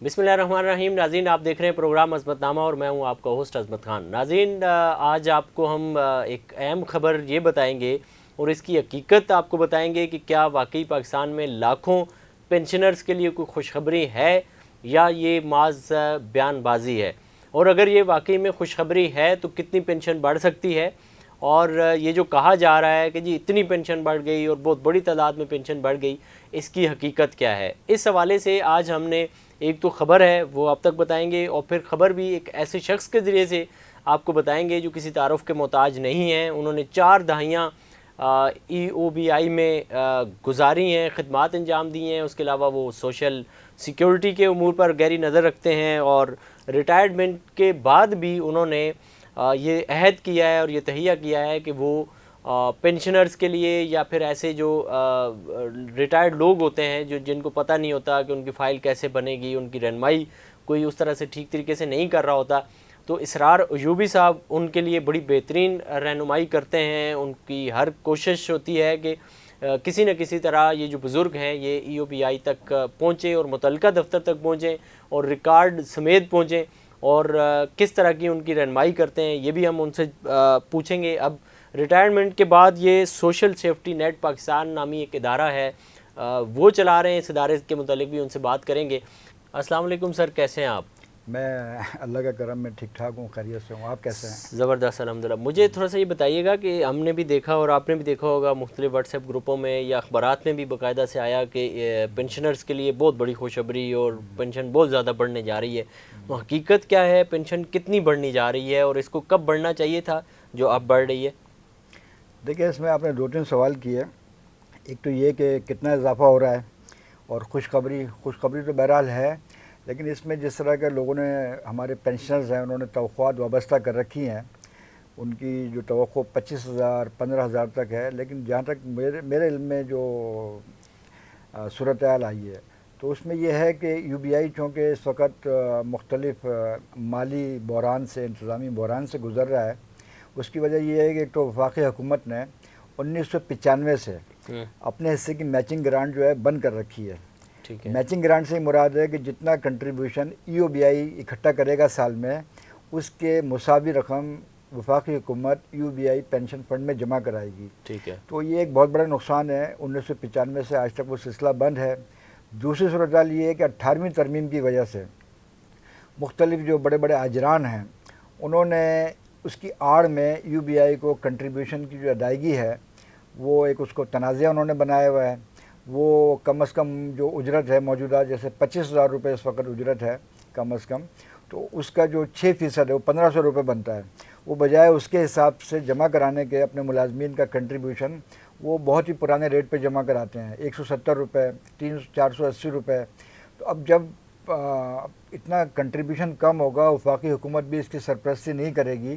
بسم اللہ الرحمن الرحیم. ناظرین، آپ دیکھ رہے ہیں پروگرام عظمت نامہ اور میں ہوں آپ کا ہوسٹ عظمت خان. ناظرین، آج آپ کو ہم ایک اہم خبر یہ بتائیں گے اور اس کی حقیقت آپ کو بتائیں گے کہ کیا واقعی پاکستان میں لاکھوں پینشنرز کے لیے کوئی خوشخبری ہے یا یہ محض بیان بازی ہے، اور اگر یہ واقعی میں خوشخبری ہے تو کتنی پینشن بڑھ سکتی ہے، اور یہ جو کہا جا رہا ہے کہ جی اتنی پینشن بڑھ گئی اور بہت بڑی تعداد میں پینشن بڑھ گئی، اس کی حقیقت کیا ہے. اس حوالے سے آج ہم نے ایک تو خبر ہے وہ آپ تک بتائیں گے، اور پھر خبر بھی ایک ایسے شخص کے ذریعے سے آپ کو بتائیں گے جو کسی تعارف کے محتاج نہیں ہیں. انہوں نے 4 دہائیاں EOBI میں گزاری ہیں، خدمات انجام دی ہیں. اس کے علاوہ وہ سوشل سیکیورٹی کے امور پر گہری نظر رکھتے ہیں، اور ریٹائرمنٹ کے بعد بھی انہوں نے یہ عہد کیا ہے اور یہ تہیہ کیا ہے کہ وہ پینشنرز کے لیے یا پھر ایسے جو ریٹائرڈ لوگ ہوتے ہیں جن کو پتہ نہیں ہوتا کہ ان کی فائل کیسے بنے گی، ان کی رہنمائی کوئی اس طرح سے ٹھیک طریقے سے نہیں کر رہا ہوتا، تو اسرار ایوبی صاحب ان کے لیے بڑی بہترین رہنمائی کرتے ہیں. ان کی ہر کوشش ہوتی ہے کہ کسی نہ کسی طرح یہ جو بزرگ ہیں یہ EOBI تک پہنچیں اور متعلقہ دفتر تک پہنچیں اور ریکارڈ سمیت پہنچیں، اور کس طرح کی ان کی رہنمائی کرتے ہیں یہ بھی ہم ان سے پوچھیں گے. اب ریٹائرمنٹ کے بعد یہ سوشل سیفٹی نیٹ پاکستان نامی ایک ادارہ ہے، وہ چلا رہے ہیں. اس ادارے کے متعلق بھی ان سے بات کریں گے. السلام علیکم سر، کیسے ہیں آپ؟ میں اللہ کا کرم میں ٹھیک ٹھاک ہوں، خیریت سے ہوں. آپ کیسے ہیں؟ زبردست الحمدللہ. مجھے تھوڑا سا یہ بتائیے گا کہ ہم نے بھی دیکھا اور آپ نے بھی دیکھا ہوگا مختلف واٹس ایپ گروپوں میں یا اخبارات میں بھی باقاعدہ سے آیا کہ پینشنرز کے لیے بہت بڑی خوشخبری اور پینشن بہت زیادہ بڑھنے جا رہی ہے. تو حقیقت کیا ہے؟ پینشن کتنی بڑھنی جا رہی ہے اور اس کو کب بڑھنا چاہیے تھا جو اب بڑھ رہی ہے؟ دیکھیے، اس میں آپ نے 2-3 سوال کیے. ایک تو یہ کہ کتنا اضافہ ہو رہا ہے، اور خوشخبری تو بہرحال ہے، لیکن اس میں جس طرح کے لوگوں نے، ہمارے پینشنرز ہیں، انہوں نے توقعات وابستہ کر رکھی ہیں. ان کی جو توقع 25,000 15,000 تک ہے، لیکن جہاں تک میرے علم میں جو صورتحال آئی ہے تو اس میں یہ ہے کہ EOBI چونکہ اس وقت مختلف مالی بحران سے، انتظامی بحران سے گزر رہا ہے. اس کی وجہ یہ ہے کہ ایک تو وفاقی حکومت نے 1995 سے اپنے حصے کی میچنگ گرانٹ جو ہے بند کر رکھی ہے. ٹھیک ہے. میچنگ گرانٹ سے مراد ہے کہ جتنا کنٹریبیوشن EOBI اکٹھا کرے گا سال میں، اس کے مساوی رقم وفاقی حکومت EOBI پینشن فنڈ میں جمع کرائے گی. ٹھیک ہے. تو یہ ایک بہت بڑا نقصان ہے. 1995 سے آج تک وہ سلسلہ بند ہے. دوسری صورتحال یہ ہے کہ 18ویں ترمیم کی وجہ سے مختلف جو بڑے بڑے اجران ہیں، انہوں نے اس کی آڑ میں EOBI کو کنٹریبیوشن کی جو ادائیگی ہے وہ ایک اس کو تنازعہ انہوں نے بنایا ہوا ہے. وہ کم از کم جو اجرت ہے موجودہ، جیسے 25,000 روپے اس وقت اجرت ہے کم از کم، تو اس کا جو 6% ہے وہ 1,500 روپے بنتا ہے. وہ بجائے اس کے حساب سے جمع کرانے کے اپنے ملازمین کا کنٹریبیوشن وہ بہت ہی پرانے ریٹ پہ جمع کراتے ہیں، 170 روپے، 480 روپے. تو اب جب اتنا کنٹریبیوشن کم ہوگا، وفاقی حکومت بھی اس کی سرپرستی نہیں کرے گی،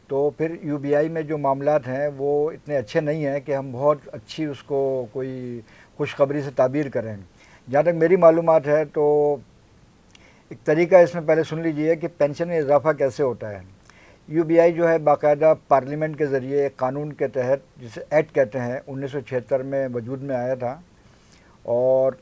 تو پھر EOBI میں جو معاملات ہیں وہ اتنے اچھے نہیں ہیں کہ ہم بہت اچھی اس کو کوئی خوشخبری سے تعبیر کریں. جہاں تک میری معلومات ہے تو ایک طریقہ اس میں پہلے سن لیجئے کہ پینشن میں اضافہ کیسے ہوتا ہے. EOBI جو ہے باقاعدہ پارلیمنٹ کے ذریعے ایک قانون کے تحت، جسے ایکٹ کہتے ہیں، 1976 میں وجود میں آیا تھا، اور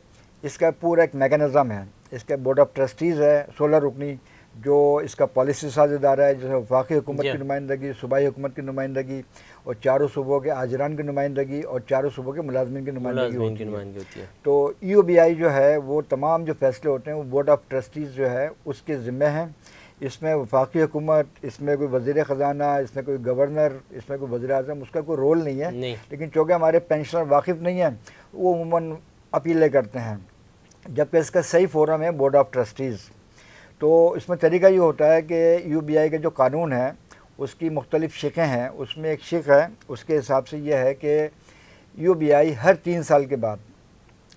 اس کا پورا ایک میکانزم ہے. اس کا بورڈ آف ٹرسٹیز ہے 16 رکنی، جو اس کا پالیسی ساز ادارہ ہے، جیسے وفاقی حکومت کی نمائندگی، صوبائی حکومت کی نمائندگی، اور چاروں صوبوں کے اجران کی نمائندگی، اور چاروں صوبوں کے ملازمین کی نمائندگی ہوتی ہے. تو EOBI جو ہے وہ تمام جو فیصلے ہوتے ہیں وہ بورڈ آف ٹرسٹیز جو ہے اس کے ذمہ ہیں. اس میں وفاقی حکومت، اس میں کوئی وزیر خزانہ، اس میں کوئی گورنر، اس میں کوئی وزیر اعظم، اس کا کوئی رول نہیں ہے. لیکن چونکہ ہمارے پینشنر واقف نہیں ہیں، وہ عموماً اپیلیں کرتے ہیں، جبکہ اس کا صحیح فورم ہے بورڈ آف ٹرسٹیز. تو اس میں طریقہ یہ ہوتا ہے کہ EOBI کا جو قانون ہے اس کی مختلف شقیں ہیں. اس میں ایک شق ہے، اس کے حساب سے یہ ہے کہ EOBI ہر 3 سال کے بعد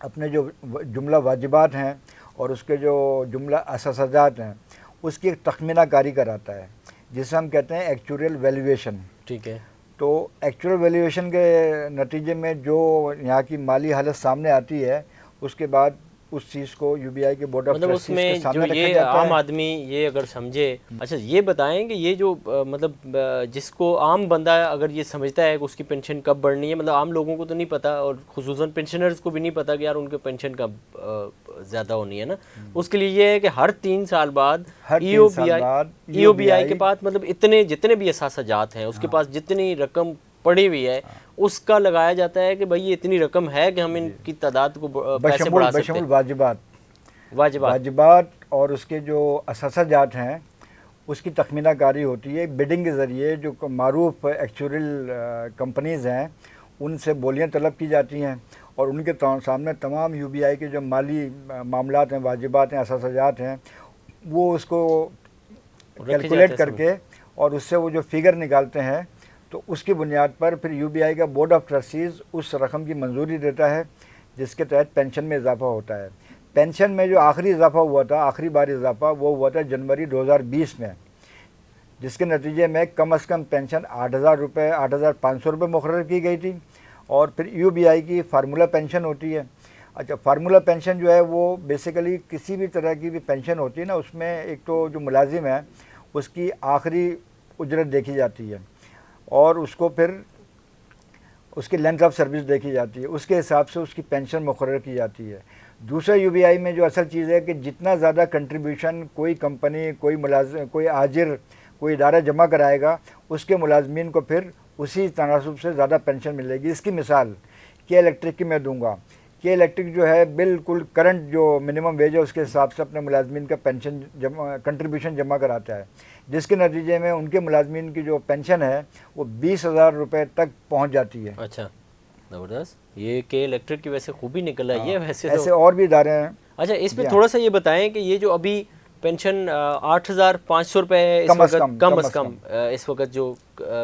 اپنے جو جملہ واجبات ہیں اور اس کے جو جملہ اساسات ہیں اس کی ایک تخمینہ کاری کراتا ہے، جسے ہم کہتے ہیں ایکچوریل ویلیویشن. ٹھیک ہے. تو ایکچوریل ویلیویشن کے نتیجے میں جو یہاں کی مالی حالت سامنے آتی ہے، اس کے بعد اس چیز کو یو بی آئی کے بورڈ آف مطلب اس ٹرسٹیز میں کے سامنے جو رکھا یہ جاتا عام ہے. آدمی یہ اگر سمجھے، اچھا یہ بتائیں کہ یہ جو مطلب جس کو عام بندہ اگر یہ سمجھتا ہے کہ اس کی پینشن کب بڑھنی ہے، مطلب عام لوگوں کو تو نہیں پتہ، اور خصوصاً پینشنرز کو بھی نہیں پتہ کہ یار ان کے پینشن کب زیادہ ہونی ہے نا، اس کے لیے یہ ہے کہ ہر 3 سال بعد ہر ای 3 او سال بی آئی بعد ای او بی آئی کے پاس مطلب جتنے بھی اثاثہ جات ہیں اس کے پاس جتنی رقم پڑی ہوئی ہے اس کا لگایا جاتا ہے کہ بھائی یہ اتنی رقم ہے کہ ہم ان کی تعداد کو پیسے بڑھا سکتے بشمول ہیں. واجبات اور اس کے جو اثاثہ جات ہیں اس کی تخمینہ کاری ہوتی ہے بڈنگ کے ذریعے. جو معروف ایکچوریل کمپنیز ہیں ان سے بولیاں طلب کی جاتی ہیں اور ان کے سامنے تمام یو بی آئی کے جو مالی معاملات ہیں، واجبات ہیں، اثاثہ جات ہیں، وہ اس کو کیلکولیٹ کر کے اور اس سے وہ جو فگر نکالتے ہیں تو اس کی بنیاد پر پھر یو بی آئی کا بورڈ آف ٹرسٹیز اس رقم کی منظوری دیتا ہے جس کے تحت پینشن میں اضافہ ہوتا ہے. پینشن میں جو آخری اضافہ ہوا تھا، آخری بار اضافہ وہ ہوا تھا جنوری 2020 میں، جس کے نتیجے میں کم از کم پینشن 8,000 روپے 8,500 روپے مقرر کی گئی تھی. اور پھر یو بی آئی کی فارمولہ پینشن ہوتی ہے. اچھا، فارمولہ پینشن جو ہے وہ بیسیکلی کسی بھی طرح کی بھی پینشن ہوتی ہے نا، اس میں ایک تو جو ملازم ہے اس کی آخری اجرت دیکھی جاتی ہے اور اس کو پھر اس کی لینتھ آف سروس دیکھی جاتی ہے، اس کے حساب سے اس کی پینشن مقرر کی جاتی ہے. دوسرا یو بی آئی میں جو اصل چیز ہے کہ جتنا زیادہ کنٹریبیوشن کوئی کمپنی، کوئی ملازم، کوئی آجر، کوئی ادارہ جمع کرائے گا اس کے ملازمین کو پھر اسی تناسب سے زیادہ پینشن ملے گی. اس کی مثال کے الیکٹرک کی میں دوں گا. کے الیکٹرک جو ہے بالکل کرنٹ جو منیمم ویج ہے اس کے حساب سے اپنے ملازمین کا پینشن کنٹریبیوشن جمع کراتا ہے، جس کے نتیجے میں ان کے ملازمین کی جو پینشن ہے وہ 20,000 روپے تک پہنچ جاتی ہے. اچھا، زبردست. یہ کہ الیکٹرک کی ویسے خوبی نکل آئی ہے. ویسے ایسے اور بھی ادارے ہیں. اچھا، اس میں تھوڑا سا یہ بتائیں کہ یہ جو ابھی پینشن 8,500 روپے ہے اس وقت، کم از کم اس وقت جو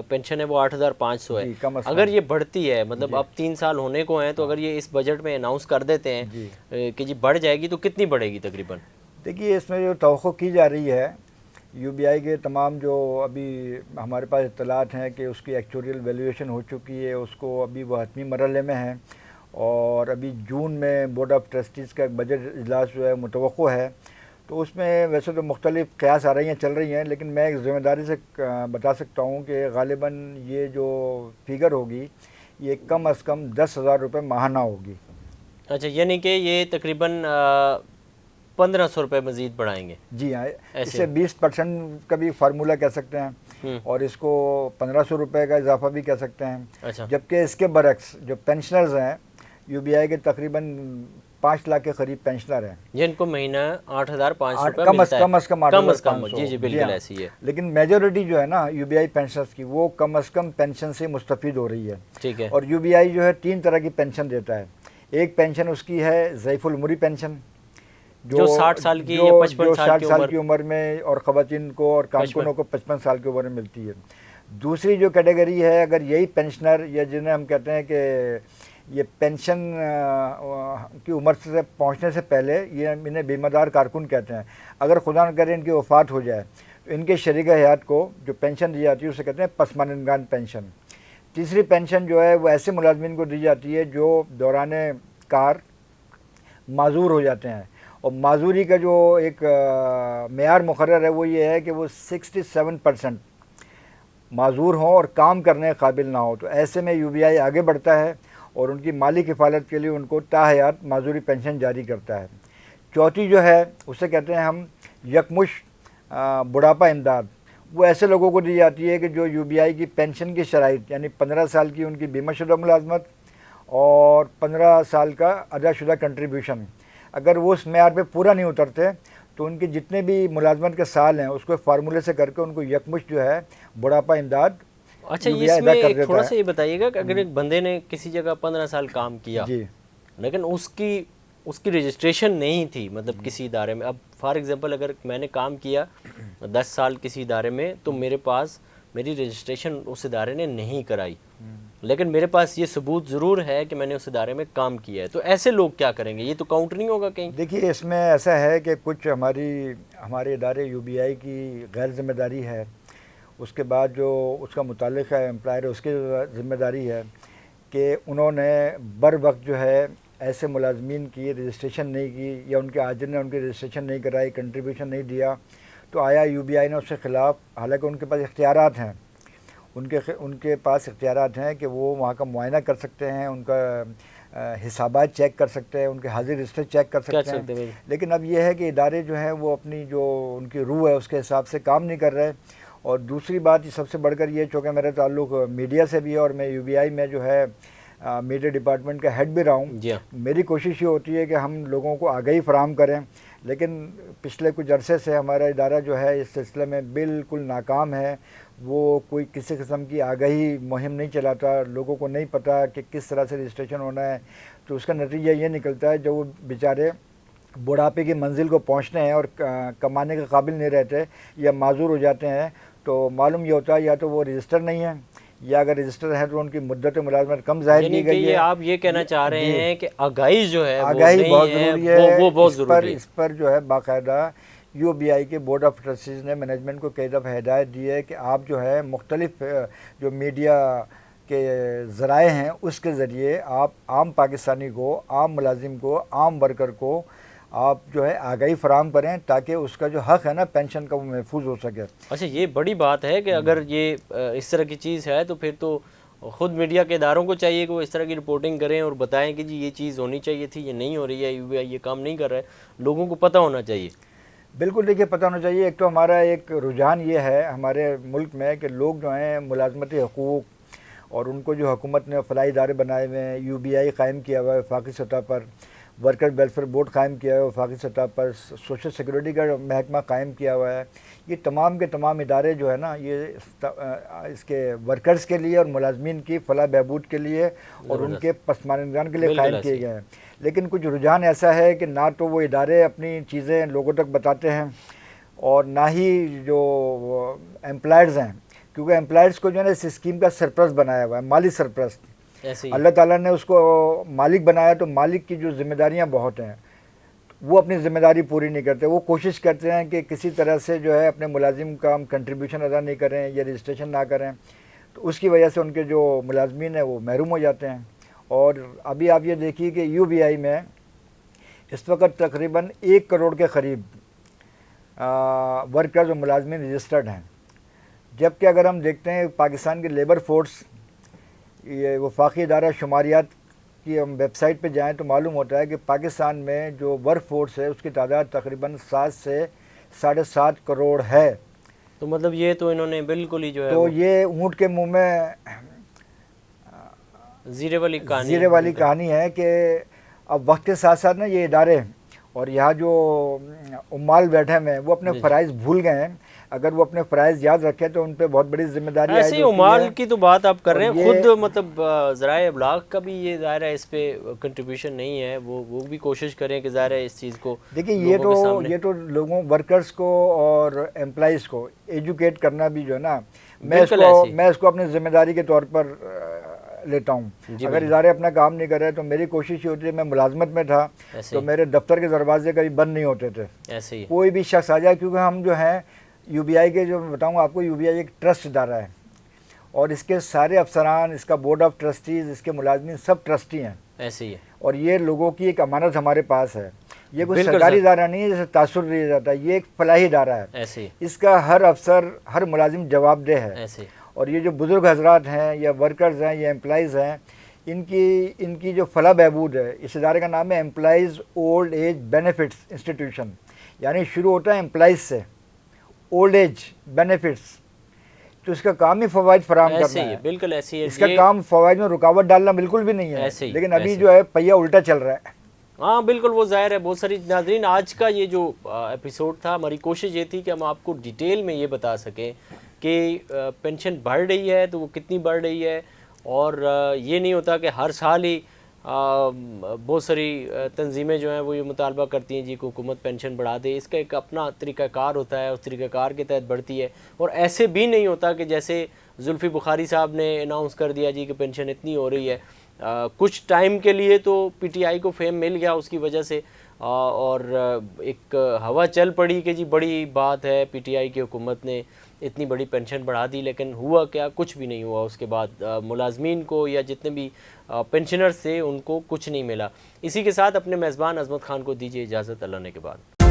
پینشن ہے وہ 8,500 ہے. اگر یہ بڑھتی ہے، مطلب اب 3 سال ہونے کو ہیں، تو اگر یہ اس بجٹ میں اناؤنس کر دیتے ہیں کہ جی بڑھ جائے گی تو کتنی بڑھے گی تقریباً؟ دیکھیے، اس میں جو توقع کی جا رہی ہے یو بی آئی کے تمام جو ابھی ہمارے پاس اطلاعات ہیں کہ اس کی ایکچوریل ویلیویشن ہو چکی ہے، اس کو ابھی وہ حتمی مرحلے میں ہیں اور ابھی جون میں بورڈ آف ٹرسٹیز کا ایک بجٹ اجلاس جو ہے متوقع ہے. تو اس میں ویسے تو مختلف قیاس آ رہی ہیں، چل رہی ہیں، لیکن میں ایک ذمہ داری سے بتا سکتا ہوں کہ غالباً یہ جو فگر ہوگی یہ کم از کم 10,000 روپے ماہانہ ہوگی. اچھا، یعنی کہ یہ تقریباً 1,500 روپے مزید بڑھائیں گے. جی ہاں، اسے 20% کا بھی فارمولہ کہہ سکتے ہیں اور اس کو 1,500 روپے کا اضافہ بھی کہہ سکتے ہیں. اچھا، جبکہ اس کے برعکس جو پینشنرز ہیں یو بی آئی کے تقریباً 5 لاکھ کے قریب پینشنر ہیں جن کو مہینہ 8,500 روپے کم ملتا ہے. کم از کم 8,500. جی جی بالکل ایسی ہے. لیکن میجورٹی جو ہے نا یو بی آئی پینشنرز کی وہ کم از کم پینشن سے مستفید ہو رہی ہے. ٹھیک ہے. اور یو بی آئی جو ہے 3 طرح کی پینشن دیتا ہے. ایک پینشن اس کی ہے ضعیف العمری پینشن، جو 60 سال کی یا 55 سال کی عمر میں اور خواتین کو اور کارکنوں کو 55 سال کی عمر میں ملتی ہے. دوسری جو کیٹیگری ہے، اگر یہی پینشنر یا جنہیں ہم کہتے ہیں کہ یہ پینشن کی عمر سے پہنچنے سے پہلے، یہ انہیں بیمہ دار کارکن کہتے ہیں، اگر خدا نہ کرے ان کی وفات ہو جائے تو ان کے شریک حیات کو جو پینشن دی جاتی ہے اسے کہتے ہیں پسماندگان پینشن. تیسری پینشن جو ہے وہ ایسے ملازمین کو دی جاتی ہے جو دوران کار معذور ہو جاتے ہیں، اور معذوری کا جو ایک معیار مقرر ہے وہ یہ ہے کہ وہ 67% معذور ہوں اور کام کرنے قابل نہ ہو. تو ایسے میں یو بی آئی آگے بڑھتا ہے اور ان کی مالی کفالت کے لیے ان کو تا حیات معذوری پینشن جاری کرتا ہے. چوتھی جو ہے اسے کہتے ہیں ہم یکمش بڑھاپا امداد. وہ ایسے لوگوں کو دی جاتی ہے کہ جو یو بی آئی کی پینشن کی شرائط، یعنی 15 سال کی ان کی بیمہ شدہ ملازمت اور 15 سال کا ادا شدہ کنٹریبیوشن، اگر وہ اس معیار پہ پورا نہیں اترتے تو ان کے جتنے بھی ملازمت کے سال ہیں اس کو فارمولے سے کر کے ان کو یکمشت جو ہے بڑھاپا امداد. اچھا، اس میں تھوڑا سا یہ بتائیے گا کہ اگر ایک بندے نے کسی جگہ 15 سال کام کیا لیکن اس کی رجسٹریشن نہیں تھی، مطلب کسی ادارے میں، اب فار ایگزامپل اگر میں نے کام کیا 10 سال کسی ادارے میں تو میرے پاس میری رجسٹریشن اس ادارے نے نہیں کرائی، لیکن میرے پاس یہ ثبوت ضرور ہے کہ میں نے اس ادارے میں کام کیا ہے، تو ایسے لوگ کیا کریں گے؟ یہ تو کاؤنٹ نہیں ہوگا کہیں؟ دیکھیے، اس میں ایسا ہے کہ کچھ ہمارے ادارے یو بی آئی کی غیر ذمہ داری ہے، اس کے بعد جو اس کا متعلق ہے امپلائر اس کی ذمہ داری ہے کہ انہوں نے بر وقت جو ہے ایسے ملازمین کی رجسٹریشن نہیں کی یا ان کے آجر نے ان کی رجسٹریشن نہیں کرائی، کنٹریبیوشن نہیں دیا، تو آیا یو بی آئی نے اس کے خلاف، حالانکہ ان کے پاس اختیارات ہیں، ان کے پاس اختیارات ہیں کہ وہ وہاں کا معائنہ کر سکتے ہیں، ان کا حسابات چیک کر سکتے ہیں، ان کے حاضر رجسٹر چیک کر سکتے ہیں، لیکن اب یہ ہے کہ ادارے جو ہیں وہ اپنی جو ان کی روح ہے اس کے حساب سے کام نہیں کر رہے۔ اور دوسری بات سب سے بڑھ کر یہ، چونکہ میرا تعلق میڈیا سے بھی ہے اور میں یو بی آئی میں جو ہے میڈیا ڈپارٹمنٹ کا ہیڈ بھی رہا ہوں، میری کوشش یہ ہوتی ہے کہ ہم لوگوں کو آگاہی فراہم کریں، لیکن پچھلے کچھ عرصے سے ہمارا ادارہ جو ہے اس سلسلے میں بالکل ناکام ہے۔ وہ کوئی کسی قسم کی آگاہی مہم نہیں چلاتا، لوگوں کو نہیں پتہ کہ کس طرح سے رجسٹریشن ہونا ہے، تو اس کا نتیجہ یہ نکلتا ہے جو وہ بیچارے بڑھاپے کی منزل کو پہنچتے ہیں اور کمانے کے قابل نہیں رہتے یا معذور ہو جاتے ہیں، تو معلوم یہ ہوتا ہے یا تو وہ رجسٹر نہیں ہے، یا اگر رجسٹر ہے تو ان کی مدت ملازمت کم ظاہر کی گئی ہے۔ آپ یہ کہنا چاہ رہے ہیں کہ آگاہی جو ہے آگاہی بہت ضروری ہے، وہ بہت ضروری ہے۔ اس پر جو ہے باقاعدہ یو بی آئی کے بورڈ آف ٹرسٹیز نے مینجمنٹ کو کئی دفعہ ہدایت دی ہے کہ آپ جو ہے مختلف جو میڈیا کے ذرائع ہیں اس کے ذریعے آپ عام پاکستانی کو، عام ملازم کو، عام ورکر کو آپ جو ہے آگاہی فراہم کریں تاکہ اس کا جو حق ہے نا پینشن کا وہ محفوظ ہو سکے۔ اچھا، یہ بڑی بات ہے کہ اگر یہ اس طرح کی چیز ہے تو پھر تو خود میڈیا کے اداروں کو چاہیے کہ وہ اس طرح کی رپورٹنگ کریں اور بتائیں کہ جی یہ چیز ہونی چاہیے تھی، یہ نہیں ہو رہی ہے، یو بی آئی یہ کام نہیں کر رہا ہے، لوگوں کو پتہ ہونا چاہیے۔ بالکل، دیکھیے پتہ ہونا چاہیے۔ ایک تو ہمارا ایک رجحان یہ ہے ہمارے ملک میں کہ لوگ جو ہیں ملازمتی حقوق اور ان کو جو حکومت نے فلاحی ادارے بنائے ہوئے ہیں، یو بی آئی قائم کیا ہوا ہے وفاقی سطح پر، ورکر ویلفیئر بورڈ قائم کیا ہوا ہے وفاقی سطح پر، سوشل سیکورٹی کا محکمہ قائم کیا ہوا ہے، یہ تمام کے تمام ادارے جو ہے نا یہ اس کے ورکرز کے لیے اور ملازمین کی فلاح بہبود کے لیے اور ان کے پسماندگان کے لیے قائم کیے گئے ہیں۔ لیکن کچھ رجحان ایسا ہے کہ نہ تو وہ ادارے اپنی چیزیں لوگوں تک بتاتے ہیں اور نہ ہی جو امپلائڈز ہیں، کیونکہ امپلائڈز کو جو ہے نا اس اسکیم کا سرپرست بنایا ہوا ہے، مالی سرپرست۔ اللہ تعالیٰ نے اس کو مالک بنایا تو مالک کی جو ذمہ داریاں بہت ہیں، وہ اپنی ذمہ داری پوری نہیں کرتے، وہ کوشش کرتے ہیں کہ کسی طرح سے جو ہے اپنے ملازم کا ہم کنٹریبیوشن ادا نہیں کریں یا رجسٹریشن نہ کریں، تو اس کی وجہ سے ان کے جو ملازمین ہیں وہ محروم ہو جاتے ہیں۔ اور ابھی آپ یہ دیکھیے کہ یو بی آئی میں اس وقت تقریباً 1 کروڑ کے قریب ورکرز اور ملازمین رجسٹرڈ ہیں، جبکہ اگر ہم دیکھتے ہیں پاکستان کے لیبر فورس، یہ وفاقی ادارہ شماریات کی ہم ویب سائٹ پہ جائیں تو معلوم ہوتا ہے کہ پاکستان میں جو ورک فورس ہے اس کی تعداد تقریباً 7 سے 7.5 کروڑ ہے۔ تو مطلب یہ تو انہوں نے بالکل ہی جو ہے تو یہ اونٹ کے منہ میں زیرے والی کہانی ہے کہ اب وقت کے ساتھ ساتھ نا یہ ادارے اور یہاں جو عمال بیٹھے ہیں وہ اپنے فرائض بھول گئے ہیں۔ اگر وہ اپنے فرائض یاد رکھیں تو ان پہ بہت بڑی ذمہ داری ہے۔ ایسے ہی عمال کی تو بات آپ کر رہے ہیں، خود مطلب ذرائع ابلاغ کا بھی یہ ظاہر ہے اس پہ کنٹریبیوشن نہیں ہے، وہ بھی کوشش کریں کہ ظاہر ہے اس چیز کو دیکھیں یہ تو لوگوں ورکرز کو اور امپلائیز کو ایجوکیٹ کرنا بھی جو ہے نا، میں اس کو اپنی ذمہ داری کے طور پر لیتا ہوں۔ اگر ادارے اپنا کام نہیں کر رہے تو میری کوشش یہ ہوتی ہے، میں ملازمت میں تھا تو میرے دفتر کے دروازے کبھی بند نہیں ہوتے تھے، کوئی بھی شخص آ جائے، کیونکہ ہم جو ہیں یو بی آئی کے جو بتاؤں آپ کو، یو بی آئی ایک ٹرسٹ ادارہ ہے اور اس کے سارے افسران، اس کا بورڈ آف ٹرسٹیز، اس کے ملازمین سب ٹرسٹی ہیں، ایسے ہی ہے، اور یہ لوگوں کی ایک امانت ہمارے پاس ہے۔ یہ کوئی سرکاری ادارہ نہیں ہے جیسے تاثر دیا جاتا ہے، یہ ایک فلاحی ادارہ ہے، اس کا ہر افسر، ہر ملازم جواب دہ ہے۔ اور یہ جو بزرگ حضرات ہیں یا ورکرز ہیں یا امپلائیز ہیں، ان کی جو فلاح بہبود ہے، اس ادارے کا نام ہے employees old age benefits institution, یعنی شروع ہوتا ہے امپلائیز سے، اولڈ ایج بینیفٹس، تو اس کا کام ہی فوائد فراہم کرنا ہے، بالکل ایسی ہے، اس کا کام فوائد میں رکاوٹ ڈالنا بالکل بھی نہیں ہے، لیکن ابھی جو ہے پہیہ الٹا چل رہا ہے۔ ہاں بالکل، وہ ظاہر ہے۔ بہت ساری ناظرین، آج کا یہ جو ایپیسوڈ تھا، ہماری کوشش یہ تھی کہ ہم آپ کو ڈیٹیل میں یہ بتا سکیں کہ پینشن بڑھ رہی ہے تو وہ کتنی بڑھ رہی ہے، اور یہ نہیں ہوتا کہ ہر سال ہی بہت ساری تنظیمیں جو ہیں وہ یہ مطالبہ کرتی ہیں جی کہ حکومت پینشن بڑھا دے۔ اس کا ایک اپنا طریقہ کار ہوتا ہے، اس طریقہ کار کے تحت بڑھتی ہے، اور ایسے بھی نہیں ہوتا کہ جیسے زلفی بخاری صاحب نے اناؤنس کر دیا جی کہ پینشن اتنی ہو رہی ہے، کچھ ٹائم کے لیے تو پی ٹی آئی کو فیم مل گیا اس کی وجہ سے، اور ایک ہوا چل پڑی کہ جی بڑی بات ہے، پی ٹی آئی کی حکومت نے اتنی بڑی پینشن بڑھا دی، لیکن ہوا کیا؟ کچھ بھی نہیں ہوا اس کے بعد، ملازمین کو یا جتنے بھی پینشنرز تھے ان کو کچھ نہیں ملا۔ اسی کے ساتھ اپنے میزبان عظمت خان کو دیجیے اجازت، اللہ نے کے بعد۔